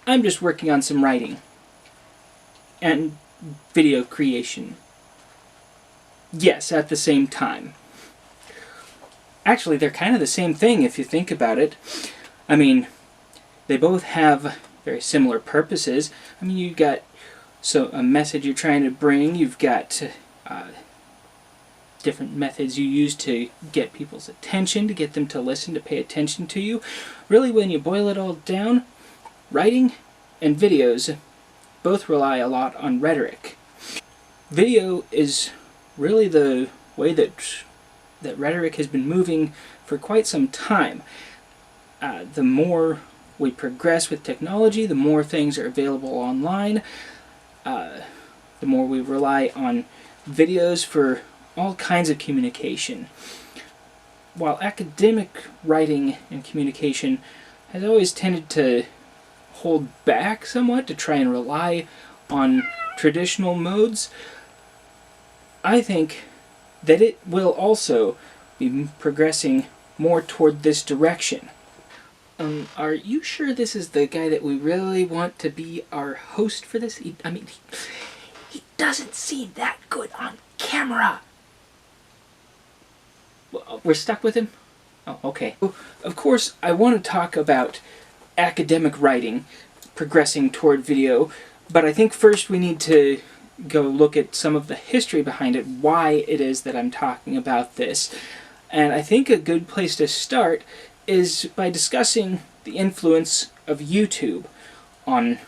I'm just working on some writing and video creation. Yes, at the same time. Actually, they're kind of the same thing if you think about it. I mean, they both have very similar purposes. I mean, you've got a message you're trying to bring, you've got different methods you use to get people's attention, to get them to listen, to pay attention to you. Really, when you boil it all down, writing and videos both rely a lot on rhetoric. Video is really the way that rhetoric has been moving for quite some time. The more we progress with technology, the more things are available online, the more we rely on videos for all kinds of communication. While academic writing and communication has always tended to hold back somewhat, to try and rely on traditional modes, I think that it will also be progressing more toward this direction. Are you sure this is the guy that we really want to be our host for this? He doesn't seem that good on camera. We're stuck with him? Oh, okay. Of course, I want to talk about academic writing progressing toward video, but I think first we need to go look at some of the history behind it, why it is that I'm talking about this. And I think a good place to start is by discussing the influence of YouTube on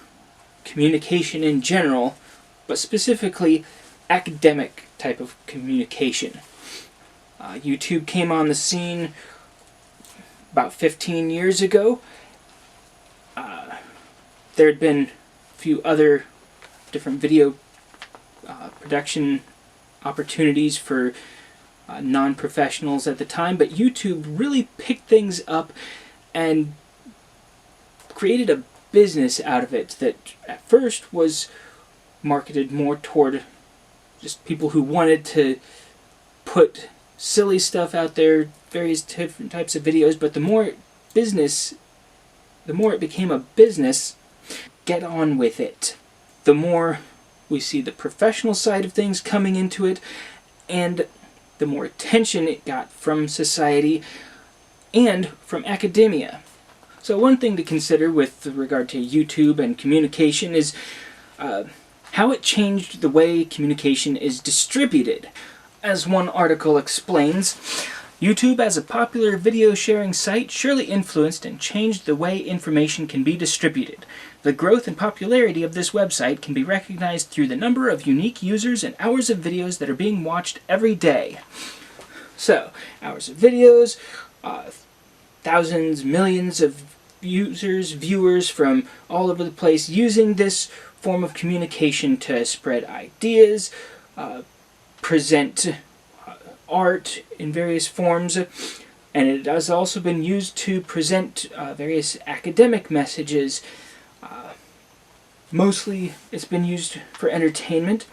communication in general, but specifically academic type of communication. YouTube came on the scene about 15 years ago. There had been a few other different video production opportunities for non-professionals at the time, but YouTube really picked things up and created a business out of it that at first was marketed more toward just people who wanted to put silly stuff out there, various different types of videos, but the more it became a business, get on with it. The more we see the professional side of things coming into it, and the more attention it got from society and from academia. So one thing to consider with regard to YouTube and communication is how it changed the way communication is distributed. As one article explains, YouTube as a popular video sharing site surely influenced and changed the way information can be distributed. The growth and popularity of this website can be recognized through the number of unique users and hours of videos that are being watched every day. So, hours of videos, thousands, millions of users, viewers from all over the place using this form of communication to spread ideas, present art in various forms, and it has also been used to present various academic messages. Mostly it's been used for entertainment,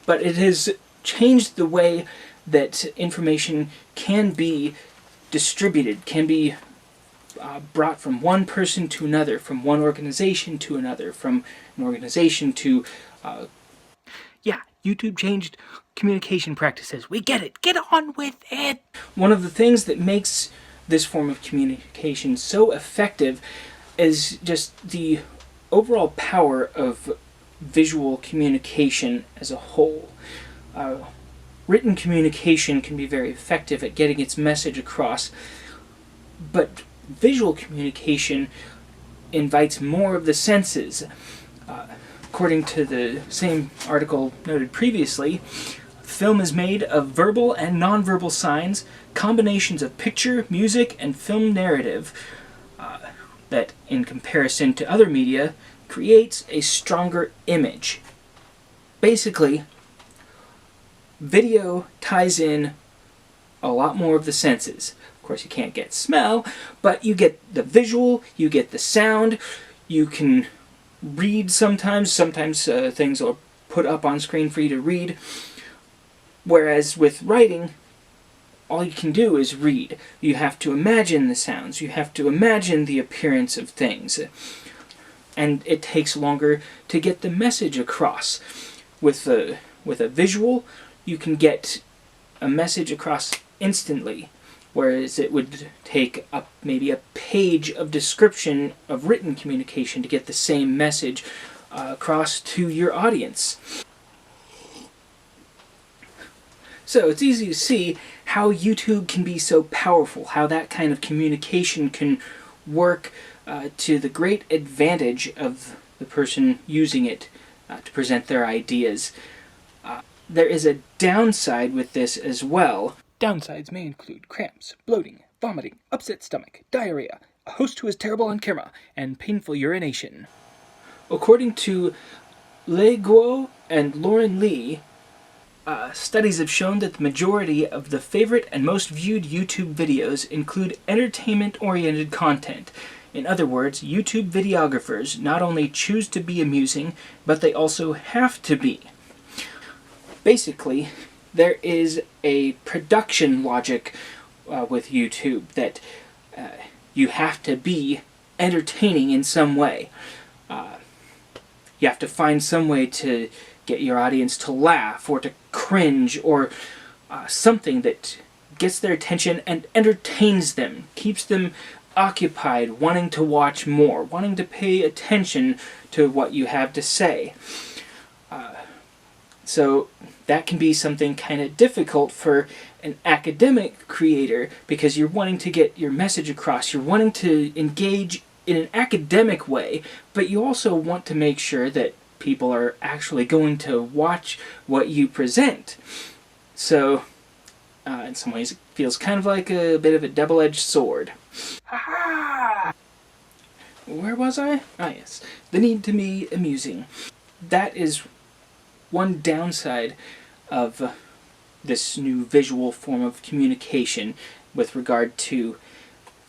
but it has changed the way that information can be distributed, can be brought from one person to another, from one organization to another, from an organization to... Yeah, YouTube changed communication practices. We get it. Get on with it. One of the things that makes this form of communication so effective is just the overall power of visual communication as a whole. Written communication can be very effective at getting its message across, but visual communication invites more of the senses. According to the same article noted previously, film is made of verbal and nonverbal signs, combinations of picture, music, and film narrative that, in comparison to other media, creates a stronger image. Basically, video ties in a lot more of the senses. Of course, you can't get smell, but you get the visual, you get the sound, you can read sometimes things are put up on screen for you to read, whereas with writing, all you can do is read. You have to imagine the sounds, you have to imagine the appearance of things. and it takes longer to get the message across. With a visual, you can get a message across instantly, whereas it would take maybe a page of description of written communication to get the same message across to your audience. So it's easy to see how YouTube can be so powerful, how that kind of communication can work to the great advantage of the person using it to present their ideas. There is a downside with this as well. Downsides may include cramps, bloating, vomiting, upset stomach, diarrhea, a host who is terrible on camera, and painful urination. According to Lei Guo and Lauren Lee, studies have shown that the majority of the favorite and most viewed YouTube videos include entertainment-oriented content. In other words, YouTube videographers not only choose to be amusing, but they also have to be. Basically, there is a production logic with YouTube that you have to be entertaining in some way. You have to find some way to get your audience to laugh or to cringe or something that gets their attention and entertains them, keeps them occupied, wanting to watch more, wanting to pay attention to what you have to say. So that can be something kind of difficult for an academic creator, because you're wanting to get your message across, you're wanting to engage in an academic way, but you also want to make sure that people are actually going to watch what you present. So, in some ways, it feels kind of like a bit of a double-edged sword. Ha-ha! Where was I? Ah, yes. The need to be amusing. That is one downside of this new visual form of communication with regard to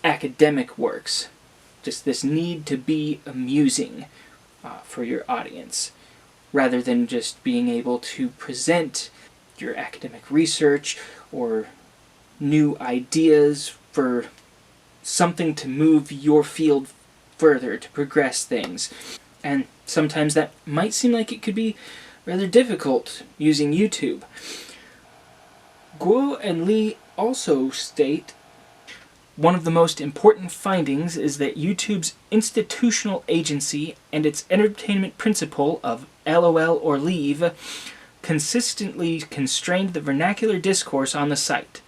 academic works. Just this need to be amusing for your audience, rather than just being able to present your academic research or new ideas for something to move your field further, to progress things. And sometimes that might seem like it could be rather difficult using YouTube. Guo and Lee also state one of the most important findings is that YouTube's institutional agency and its entertainment principle of LOL or leave consistently constrained the vernacular discourse on the site.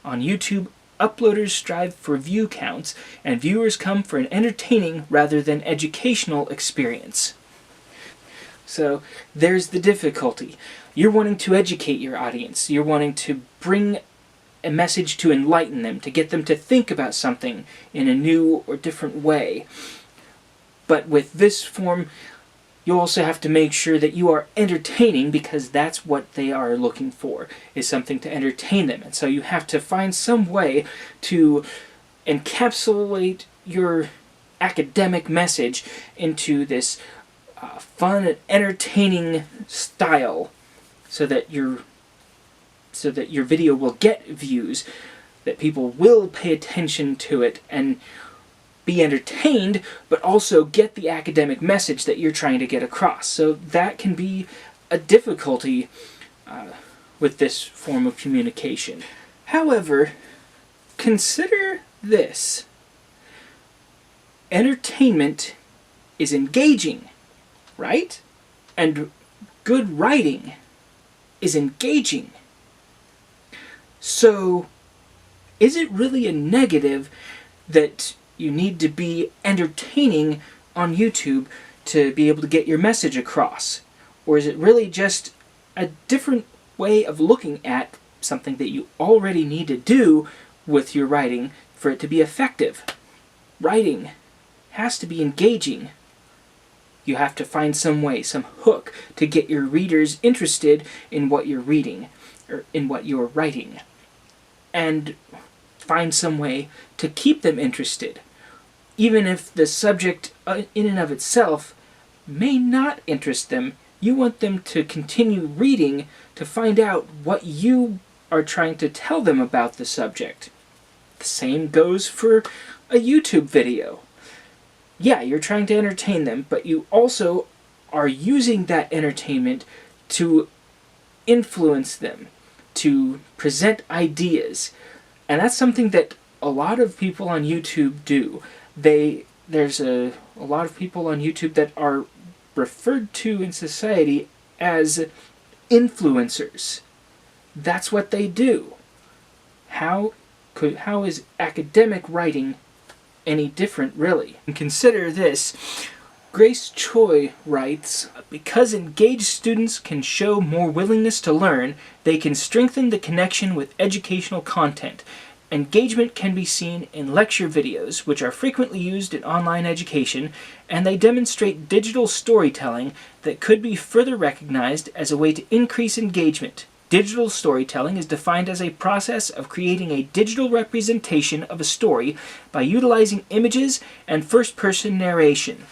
On YouTube, uploaders strive for view counts, and viewers come for an entertaining rather than educational experience. So there's the difficulty. You're wanting to educate your audience. You're wanting to bring a message to enlighten them, to get them to think about something in a new or different way. But with this form, you also have to make sure that you are entertaining, because that's what they are looking for, is something to entertain them. And so you have to find some way to encapsulate your academic message into this fun and entertaining style, so that your video will get views, that people will pay attention to it and be entertained, but also get the academic message that you're trying to get across. So that can be a difficulty with this form of communication. However, consider this. Entertainment is engaging, right? And good writing is engaging. So, is it really a negative that you need to be entertaining on YouTube to be able to get your message across? Or is it really just a different way of looking at something that you already need to do with your writing for it to be effective? Writing has to be engaging. You have to find some way, some hook, to get your readers interested in what you're reading, or in what you're writing. And find some way to keep them interested. Even if the subject in and of itself may not interest them, you want them to continue reading to find out what you are trying to tell them about the subject. The same goes for a YouTube video. yeah, you're trying to entertain them, but you also are using that entertainment to influence them, to present ideas. And that's something that a lot of people on YouTube do. There's a lot of people on YouTube that are referred to in society as influencers. That's what they do. How is academic writing any different, really? And consider this. Grace Choi writes, because engaged students can show more willingness to learn, they can strengthen the connection with educational content. Engagement can be seen in lecture videos, which are frequently used in online education, and they demonstrate digital storytelling that could be further recognized as a way to increase engagement. Digital storytelling is defined as a process of creating a digital representation of a story by utilizing images and first-person narration.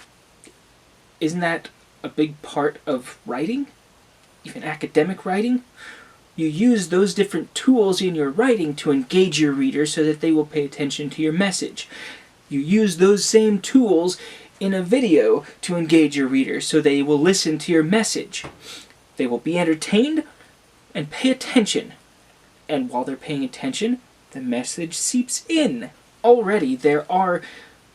Isn't that a big part of writing? Even academic writing? You use those different tools in your writing to engage your reader so that they will pay attention to your message. You use those same tools in a video to engage your reader so they will listen to your message. They will be entertained and pay attention. And while they're paying attention, the message seeps in. Already there are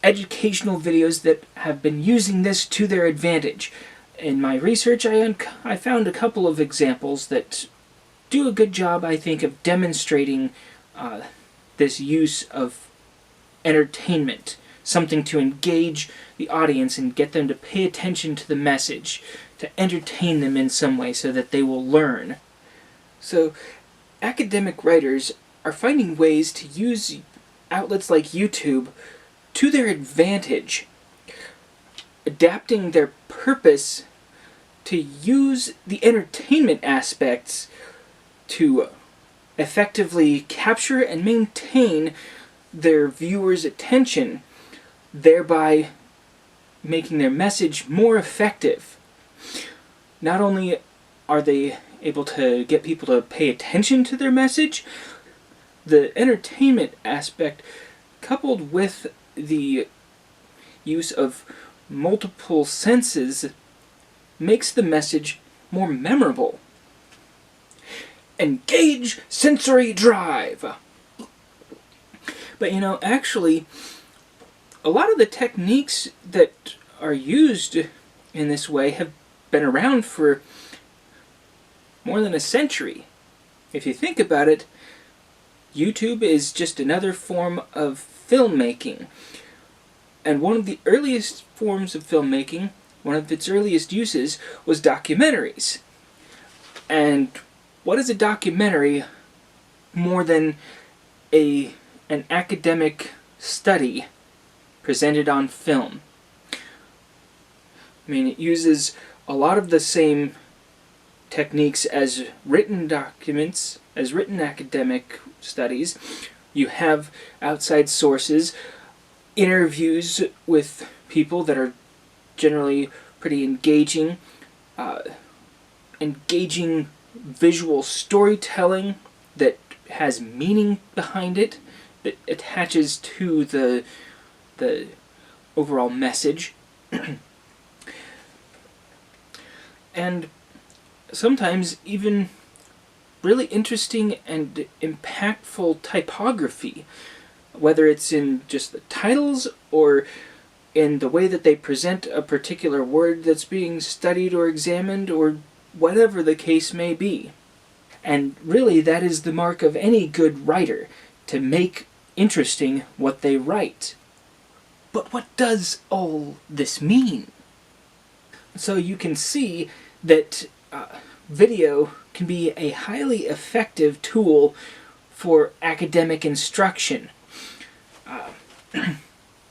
educational videos that have been using this to their advantage. In my research, I found a couple of examples that do a good job, I think, of demonstrating this use of entertainment, something to engage the audience and get them to pay attention to the message, to entertain them in some way so that they will learn. So, academic writers are finding ways to use outlets like YouTube to their advantage, adapting their purpose to use the entertainment aspects to effectively capture and maintain their viewers' attention, thereby making their message more effective. Not only are they able to get people to pay attention to their message, the entertainment aspect, coupled with the use of multiple senses, makes the message more memorable. Engage sensory drive! But actually, a lot of the techniques that are used in this way have been around for more than a century. If you think about it, YouTube is just another form of filmmaking. And one of the earliest forms of filmmaking, one of its earliest uses, was documentaries. And what is a documentary more than an academic study presented on film? I mean, it uses a lot of the same techniques as written documents, as written academic studies. You have outside sources, interviews with people that are generally pretty engaging, engaging visual storytelling that has meaning behind it, that attaches to the overall message. And sometimes even really interesting and impactful typography, whether it's in just the titles or in the way that they present a particular word that's being studied or examined, or whatever the case may be. And really, that is the mark of any good writer, to make interesting what they write. But what does all this mean? So you can see that video can be a highly effective tool for academic instruction.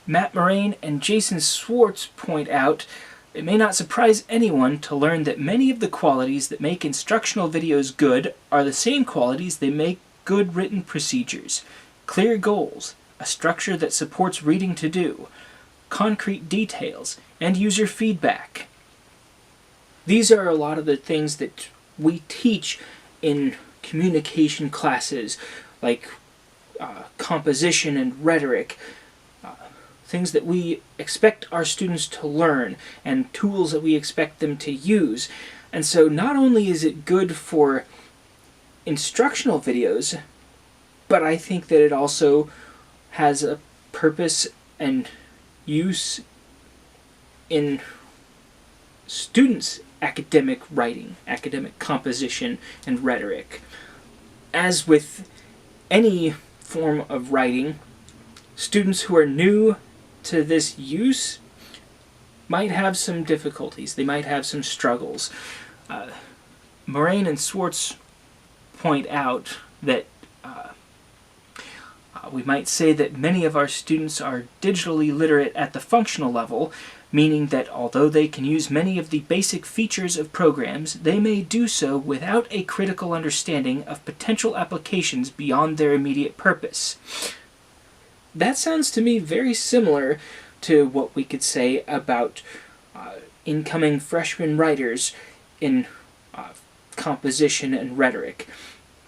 Matt Moraine and Jason Swartz point out, it may not surprise anyone to learn that many of the qualities that make instructional videos good are the same qualities that make good written procedures. Clear goals, a structure that supports reading to do, concrete details, and user feedback. These are a lot of the things that we teach in communication classes, like composition and rhetoric, things that we expect our students to learn, and tools that we expect them to use. And so not only is it good for instructional videos, but I think that it also has a purpose and use in students' academic writing, academic composition, and rhetoric. As with any form of writing, students who are new to this use might have some difficulties. They might have some struggles. Moraine and Swartz point out that we might say that many of our students are digitally literate at the functional level, meaning that although they can use many of the basic features of programs, they may do so without a critical understanding of potential applications beyond their immediate purpose. That sounds to me very similar to what we could say about incoming freshman writers in composition and rhetoric.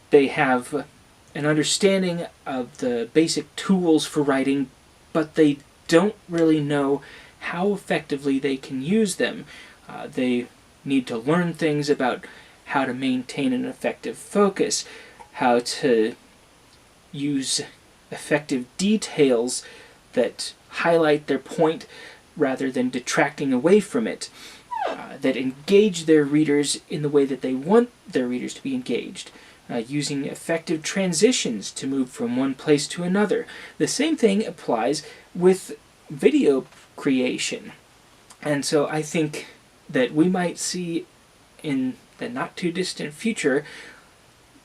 They have an understanding of the basic tools for writing, but they don't really know how effectively they can use them. They need to learn things about how to maintain an effective focus, how to use effective details that highlight their point rather than detracting away from it, that engage their readers in the way that they want their readers to be engaged. Using effective transitions to move from one place to another. The same thing applies with video creation. And so I think that we might see in the not too distant future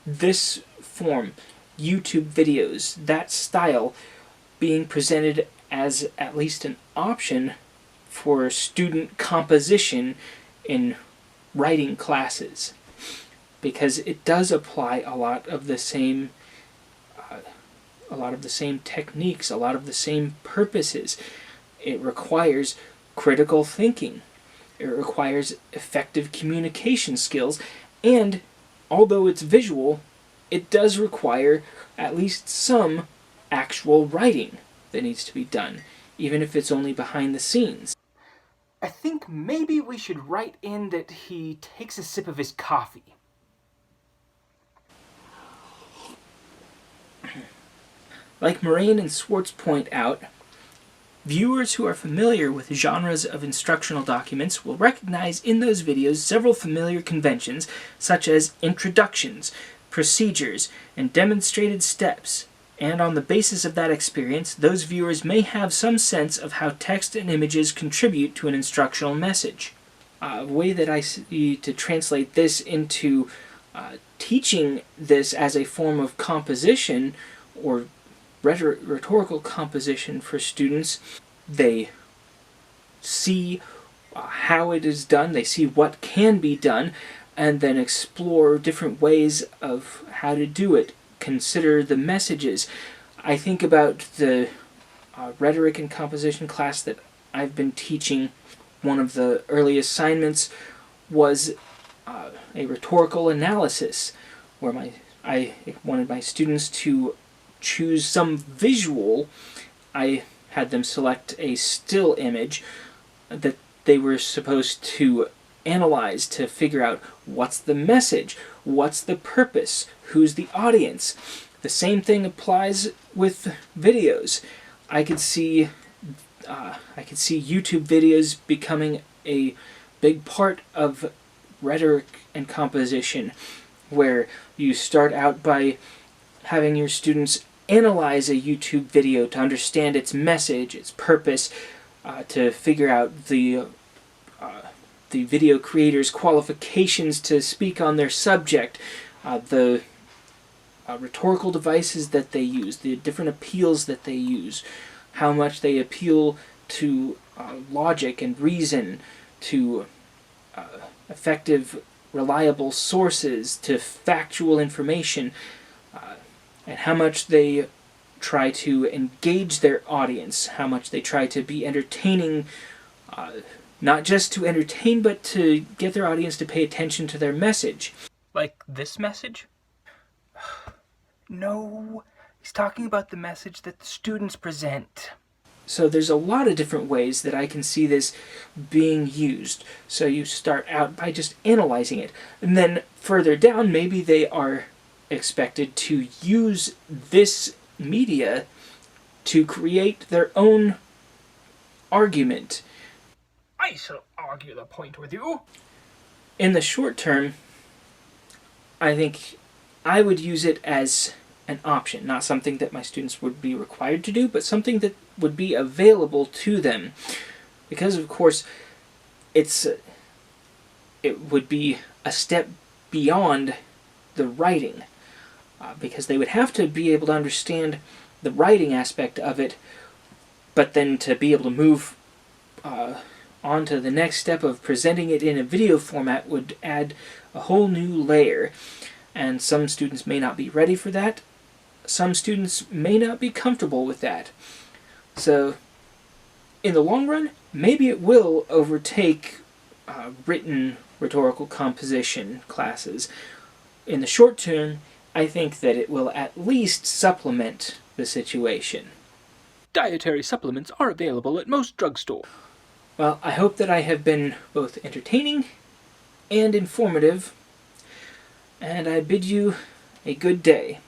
this form, YouTube videos, that style, being presented as at least an option for student composition in writing classes. Because it does apply a lot of the same techniques, a lot of the same purposes. It requires critical thinking. It requires effective communication skills, and although it's visual, it does require at least some actual writing that needs to be done, even if it's only behind the scenes. I think maybe we should write in that he takes a sip of his coffee. Like Moraine and Swartz point out, viewers who are familiar with genres of instructional documents will recognize in those videos several familiar conventions, such as introductions, procedures, and demonstrated steps. And on the basis of that experience, those viewers may have some sense of how text and images contribute to an instructional message. A way that I see to translate this into teaching this as a form of composition or rhetorical composition for students, they see how it is done, they see what can be done, and then explore different ways of how to do it. Consider the messages. I think about the rhetoric and composition class that I've been teaching. One of the early assignments was a rhetorical analysis, where I wanted my students to choose some visual. I had them select a still image that they were supposed to analyze to figure out what's the message, what's the purpose, who's the audience. The same thing applies with videos. I could see YouTube videos becoming a big part of rhetoric and composition, where you start out by having your students analyze a YouTube video to understand its message, its purpose, to figure out the video creator's qualifications to speak on their subject, the rhetorical devices that they use, the different appeals that they use, how much they appeal to logic and reason, to effective, reliable sources, to factual information, and how much they try to engage their audience, how much they try to be entertaining, not just to entertain, but to get their audience to pay attention to their message. Like this message? No, he's talking about the message that the students present. So there's a lot of different ways that I can see this being used. So you start out by just analyzing it, and then further down, maybe they are expected to use this media to create their own argument. I shall argue the point with you. In the short term, I think I would use it as an option, not something that my students would be required to do, but something that would be available to them. Because, of course, it would be a step beyond the writing, because they would have to be able to understand the writing aspect of it, but then to be able to move on to the next step of presenting it in a video format would add a whole new layer. And some students may not be ready for that. Some students may not be comfortable with that. So, in the long run, maybe it will overtake written rhetorical composition classes. In the short term, I think that it will at least supplement the situation. Dietary supplements are available at most drugstores. Well, I hope that I have been both entertaining and informative, and I bid you a good day.